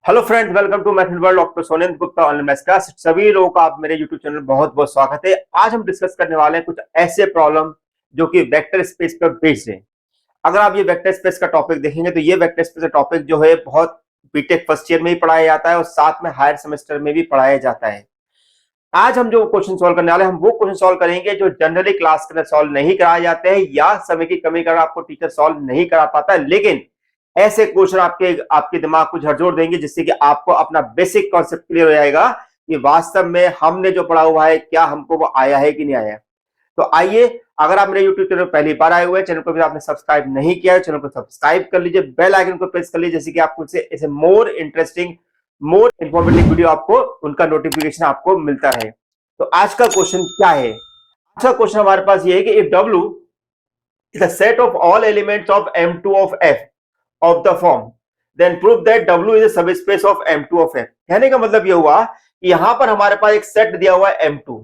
Hello friends, welcome to math world. Doctor Sonendra Gupta online maths class. सभी लोगों का आप मेरे यूट्यूब चैनल बहुत बहुत स्वागत है। आज हम डिस्कस करने वाले हैं कुछ ऐसे प्रॉब्लम जो कि वेक्टर स्पेस पर बेस्ड है। अगर आप ये वेक्टर स्पेस का टॉपिक देखेंगे तो ये वेक्टर स्पेस का टॉपिक जो है बहुत बीटेक फर्स्ट ईयर में ही पढ़ाया जाता है और साथ में हायर सेमेस्टर में भी पढ़ाया जाता है। आज हम जो क्वेश्चन सॉल्व करने वाले हैं, हम वो क्वेश्चन सॉल्व करेंगे जो जनरली क्लास के अंदर सॉल्व नहीं कराए जाते हैं या समय की कमी कारण आपको टीचर सॉल्व नहीं करा पाता है, लेकिन ऐसे क्वेश्चन आपके आपके दिमाग को झकझोर देंगे जिससे कि आपको अपना बेसिक कॉन्सेप्ट क्लियर हो जाएगा कि वास्तव में हमने जो पढ़ा हुआ है क्या हमको वो आया है कि नहीं आया। तो आइए, अगर आप मेरे YouTube चैनल पहली बार आए हुए हैं, चैनल को भी आपने सब्सक्राइब नहीं किया है, चैनल को सब्सक्राइब कर लीजिए, बेल आइकन को प्रेस कर लीजिए, जैसे कि आपको ऐसे मोर इंटरेस्टिंग मोर इंफॉर्मेटिव वीडियो आपको उनका नोटिफिकेशन आपको मिलता रहे। तो आज का क्वेश्चन क्या है? आज का क्वेश्चन हमारे पास ये है कि if W is a set of all elements of M2 of F of the form, then prove that W is a subspace of M2 of F। कहने का मतलब यह हुआ कि यहां पर हमारे पास एक सेट दिया हुआ है M2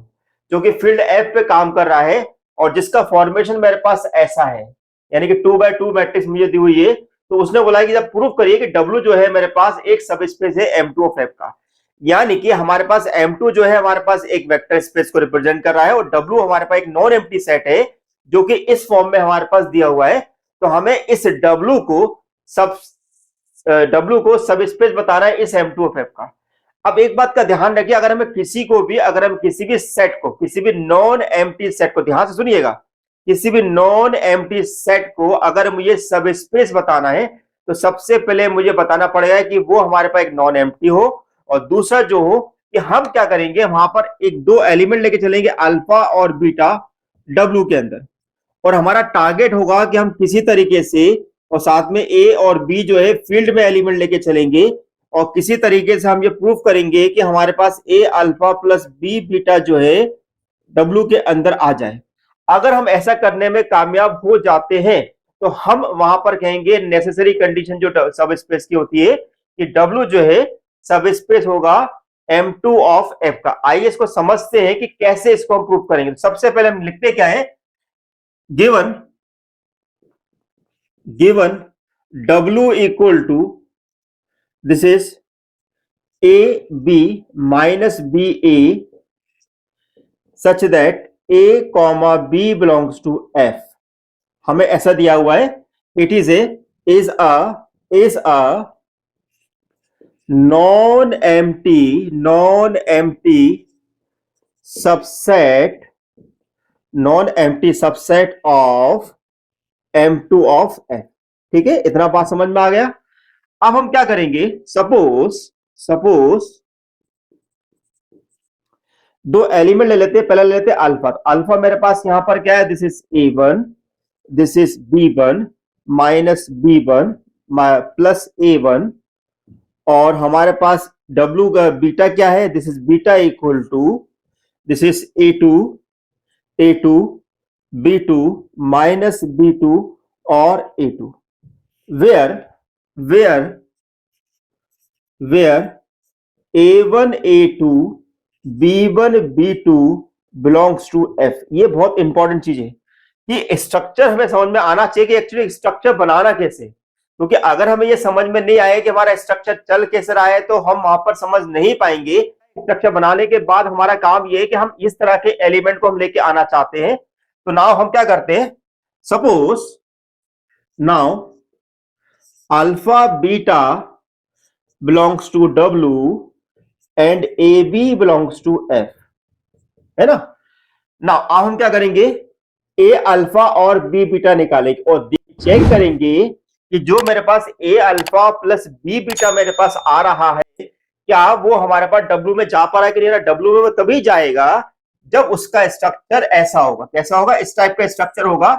जो कि फील्ड F पे काम कर रहा है और जिसका फॉर्मेशन मेरे पास ऐसा है, यानी कि 2x2 मैट्रिक्स मुझे दी हुई है। तो उसने बोला कि जब प्रूव करिए कि W जो है मेरे पास एक सबस्पेस है M2 of F का, यानी कि हमारे पास M2 जो है हमारे पास एक वेक्टर स्पेस को रिप्रेजेंट कर रहा है और W हमारे पास एक नॉन एम्प्टी सेट है जो कि इस फॉर्म में हमारे पास दिया हुआ है। तो हमें इस W को सब स्पेस बताना है इस M2 ऑफ F का। अब एक बात का ध्यान रखिए, अगर हम किसी भी सेट को, किसी भी नॉन एम्प्टी सेट को, ध्यान से सुनिएगा, किसी भी नॉन एम्प्टी सेट को अगर मुझे सब स्पेस बताना है तो सबसे पहले मुझे बताना पड़ेगा कि वो हमारे पास एक नॉन एम्प्टी हो और दूसरा जो हो कि हम क्या करेंगे, वहां पर एक दो एलिमेंट लेके चलेंगे अल्फा और बीटा W के अंदर, और हमारा टारगेट होगा कि हम किसी तरीके से और साथ में ए और बी जो है फील्ड में एलिमेंट लेके चलेंगे और किसी तरीके से हम ये प्रूफ करेंगे कि हमारे पास a alpha plus b beta जो है डब्ल्यू के अंदर आ जाए। अगर हम ऐसा करने में कामयाब हो जाते हैं तो हम वहां पर कहेंगे नेसेसरी कंडीशन जो सब स्पेस की होती है कि डब्ल्यू जो है सब स्पेस होगा M2 ऑफ F का। आइए इसको समझते हैं कि कैसे इसको हम प्रूफ करेंगे। सबसे पहले हम लिखते क्या है, given W equal to, this is AB minus BA such that A comma B belongs to F। हमें ऐसा दिया हुआ है, it is a non-empty subset of M2 of F। ठीक है, इतना बात समझ में आ गया। अब हम क्या करेंगे, सपोज दो एलिमेंट ले लेते हैं। पहले ले लेते हैं अल्फा। तो अल्फा मेरे पास यहां पर क्या है, this is A1, this is B1 minus B1 plus A1, और हमारे पास W का बीटा क्या है, this is beta equal to, this is A2 B2 minus B2 और A2, where A1 A2 B1 B2 belongs to F। ये बहुत important चीज है कि स्ट्रक्चर हमें समझ में आना चाहिए कि एक्चुअली स्ट्रक्चर बनाना कैसे, क्योंकि अगर हमें ये समझ में नहीं आए कि हमारा स्ट्रक्चर चल कैसे रहा है तो हम वहां पर समझ नहीं पाएंगे। स्ट्रक्चर बनाने के बाद हमारा काम ये है कि हम इस तरह के एलिमेंट को हम लेके आना चाहते हैं। तो नाउ हम क्या करते हैं, suppose now alpha beta belongs to W and AB belongs to F, है ना। ना अब हम क्या करेंगे, ए अल्फा और बी बीटा निकालेंगे और चेक करेंगे कि जो मेरे पास a alpha plus b beta मेरे पास आ रहा है क्या वो हमारे पास डब्ल्यू में जा पा रहा है कि नहीं। डब्ल्यू में वो तभी जाएगा जब उसका स्ट्रक्चर ऐसा होगा। कैसा होगा, इस टाइप का स्ट्रक्चर होगा,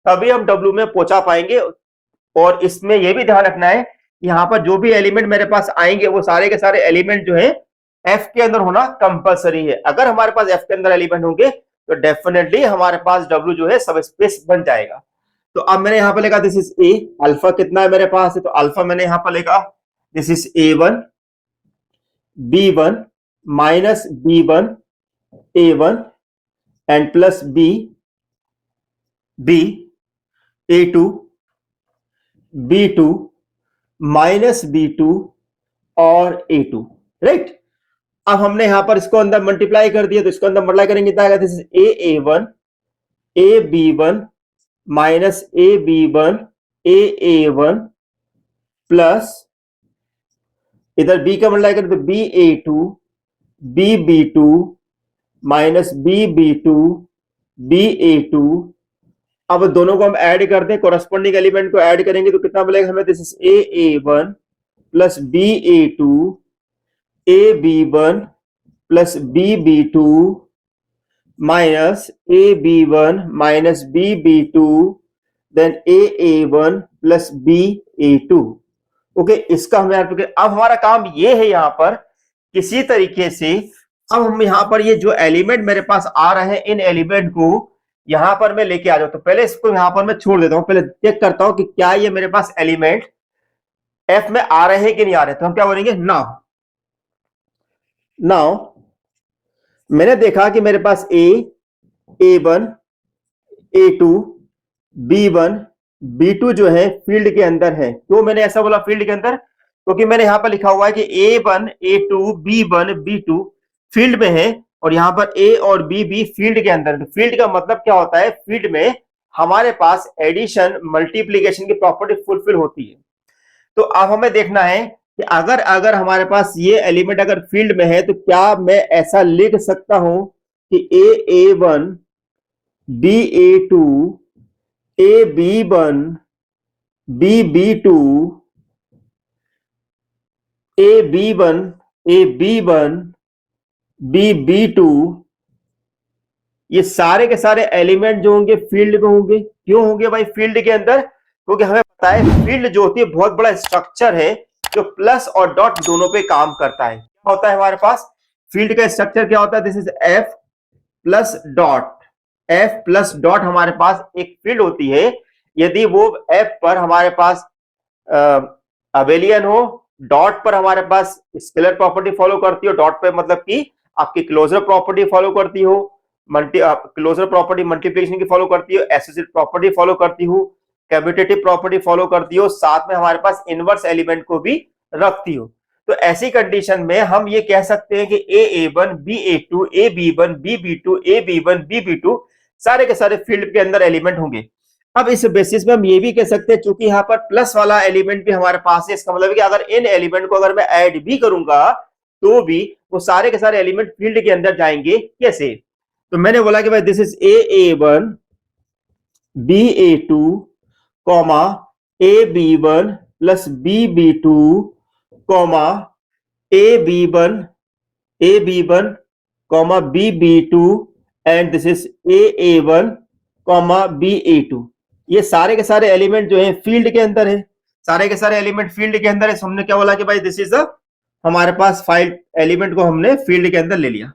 तभी हम डब्ल्यू में पहुंचा पाएंगे। और इसमें यह भी ध्यान रखना है, यहां पर जो भी एलिमेंट मेरे पास आएंगे वो सारे के सारे एलिमेंट जो है एफ के अंदर होना कंपलसरी है। अगर हमारे पास एफ के अंदर एलिमेंट होंगे तो डेफिनेटली हमारे पास डब्ल्यू जो है सब स्पेस बन जाएगा। तो अब मैंने यहां पर लिखा दिस इज ए, अल्फा कितना है मेरे पास है, तो अल्फा मैंने यहां पर लिखा this is A1 B1 minus B1 A1 and plus B A2 B2 minus B2 और A2, राइट। अब हमने यहां पर इसको अंदर मल्टीप्लाई कर दिया, तो इसको अंदर मल्टीप्लाई करेंगे क्या आएगा, this is A1 AB1 minus AB1 AA1 plus इधर B का मल्टीप्लाई करें तो BA2 BB2 minus BB2 BA2। अब दोनों को हम ऐड करते हैं, कोरस्पॉन्डिंग एलिमेंट को ऐड करेंगे तो कितना मिलेगा हमें, this is AA1 plus BA2 AB1 plus BB2 minus AB1 minus BB2 then AA1 plus BA2। Okay, इसका हमें अब हमारा काम ये है यहां पर किसी तरीके से अब हम यहां पर ये जो एलिमेंट मेरे पास आ रहे हैं इन एलिमेंट को यहां पर मैं लेके आ जाऊं। तो पहले इसको यहां पर मैं छोड़ देता हूं, पहले चेक करता हूं कि क्या ये मेरे पास एलिमेंट एफ में आ रहे हैं कि नहीं आ रहे। तो हम क्या बोलेंगे, नाउ नाउ मैंने देखा कि मेरे पास A1 A2 B1 B2 जो है फील्ड के अंदर है। तो मैंने ऐसा बोला फील्ड के अंदर क्योंकि मैंने यहां पर लिखा हुआ है कि A1 A2 B1 B2 field में है और यहां पर A और B भी फील्ड के अंदर। तो फील्ड का मतलब क्या होता है, फील्ड में हमारे पास एडिशन मल्टीप्लीकेशन की प्रॉपर्टी फुलफिल होती है। तो अब हमें देखना है कि अगर अगर हमारे पास ये एलिमेंट अगर फील्ड में है तो क्या मैं ऐसा लिख सकता हूं कि A1 BA2 AB1 BB2 AB1 AB1 BB2 ये सारे के सारे एलिमेंट जो होंगे फील्ड में होंगे। क्यों होंगे भाई फील्ड के अंदर, क्योंकि हमें पता है फील्ड जो होती है बहुत बड़ा स्ट्रक्चर है जो प्लस और डॉट दोनों पे काम करता है। क्या होता है हमारे पास फील्ड का स्ट्रक्चर क्या होता है, this is F plus dot. F plus dot हमारे पास एक फील्ड होती है। यदि वो F पर हमारे पास अबेलियन हो, डॉट पर हमारे पास स्केलर प्रॉपर्टी फॉलो करती हो, डॉट पे मतलब कि आपकी क्लोजर प्रॉपर्टी फॉलो करती हो, क्लोजर प्रॉपर्टी मल्टीप्लिकेशन की फॉलो करती हो, एसोसिएट प्रॉपर्टी फॉलो करती हो, कम्यूटेटिव प्रॉपर्टी फॉलो करती हो, साथ में हमारे पास इनवर्स एलिमेंट को भी रखती हो। तो ऐसी कंडीशन में हम ये कह सकते हैं कि A1 BA2 AB1 BB2 AB1 BB2 सारे के सारे फील्ड के अंदर एलिमेंट होंगे। अब इस बेसिस में हम ये भी कह सकते हैं चूंकि यहाँ पर प्लस वाला एलिमेंट भी हमारे पास है, इसका मतलब है कि अगर इन एलिमेंट को अगर मैं ऐड भी करूंगा तो भी वो सारे के सारे एलिमेंट फील्ड के अंदर जाएंगे। कैसे, तो मैंने बोला कि भाई this is AA1 BA2 comma AB1 plus BB2 comma AB1 comma BB2 and this is AA1 comma BA2। ये सारे के सारे एलिमेंट जो है फील्ड के अंदर है, सारे के सारे एलिमेंट फील्ड के अंदर है। तो हमने क्या बोला कि भाई दिस इज हमारे पास फाइल एलिमेंट को हमने फील्ड के अंदर ले लिया।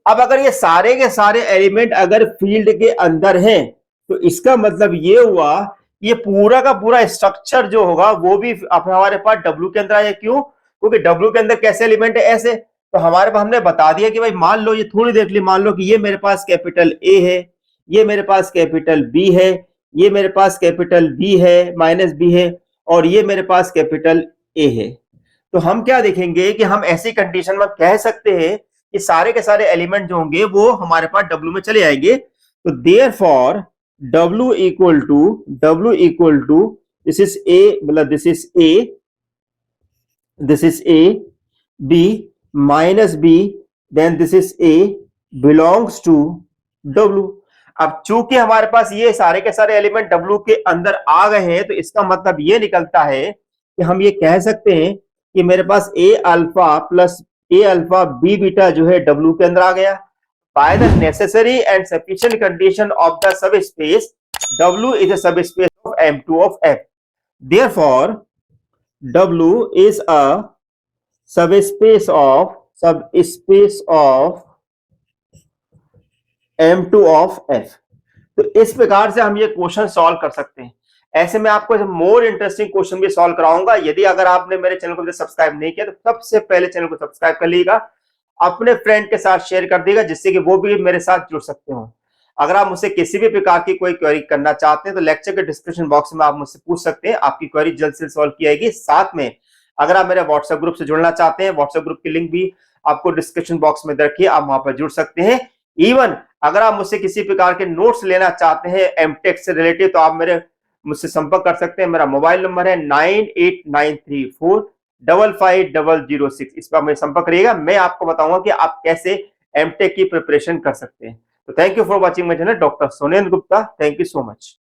अब अगर ये सारे के सारे एलिमेंट अगर फील्ड के अंदर हैं तो इसका मतलब ये हुआ ये पूरा का पूरा स्ट्रक्चर जो होगा वो भी हमारे पास डब्ल्यू के अंदर आया। क्यों, क्योंकि डब्ल्यू के अंदर कैसे एलिमेंट है, ऐसे। तो हमारे पास हमने बता दिया कि भाई मान लो ये थोड़ी देख ली, मान लो कि ये मेरे पास कैपिटल ए है, ये मेरे पास कैपिटल बी है, ये मेरे पास कैपिटल बी है माइनस बी है और ये मेरे पास कैपिटल ए है। तो हम क्या देखेंगे कि हम ऐसी कंडीशन में कह सकते हैं कि सारे के सारे एलिमेंट जो होंगे वो हमारे पास डब्ल्यू में चले आएंगे। तो therefore W equal to this is A, मतलब this is A B minus B then this is A belongs to W। अब चूंकि हमारे पास ये सारे के सारे एलिमेंट W के अंदर आ गए हैं तो इसका मतलब ये निकलता है कि हम ये कह सकते हैं कि मेरे पास A alpha plus A alpha B beta जो है W के अंदर आ गया। By the necessary and sufficient condition of the subspace, W is a subspace of M2 of F. Therefore, W is a subspace of M2 of F. तो इस प्रकार से हम ये क्वेश्चन सॉल्व कर सकते हैं। ऐसे में आपको मोर इंटरेस्टिंग क्वेश्चन भी सॉल्व कराऊंगा। यदि अगर आपने मेरे चैनल को सब्सक्राइब नहीं किया तो सबसे पहले चैनल को सब्सक्राइब कर लीजिएगा, अपने फ्रेंड के साथ शेयर कर देगा जिससे कि वो भी मेरे साथ जुड़ सकते हो। अगर आप मुझसे किसी भी प्रकार की कोई क्वेरी करना चाहते हैं तो लेक्चर के डिस्क्रिप्शन बॉक्स में आप मुझसे पूछ सकते हैं, आपकी क्वेरी जल्द से सॉल्व की जाएगी। साथ में अगर आप मेरे व्हाट्सएप ग्रुप से जुड़ना चाहते हैं, व्हाट्सएप ग्रुप की लिंक भी आपको डिस्क्रिप्शन बॉक्स में रखी है, आप वहां पर जुड़ सकते हैं। इवन अगर आप मुझसे किसी प्रकार के नोट्स लेना चाहते हैं एमटेक से रिलेटेड, तो आप मेरे मुझसे संपर्क कर सकते हैं। मेरा मोबाइल नंबर है 9893455006। इस पर मेरे संपर्क करिएगा, मैं आपको बताऊंगा कि आप कैसे एमटेक की प्रिपरेशन कर सकते हैं। तो thank you for watching my channel, doctor Sonendra Gupta. Thank you so much.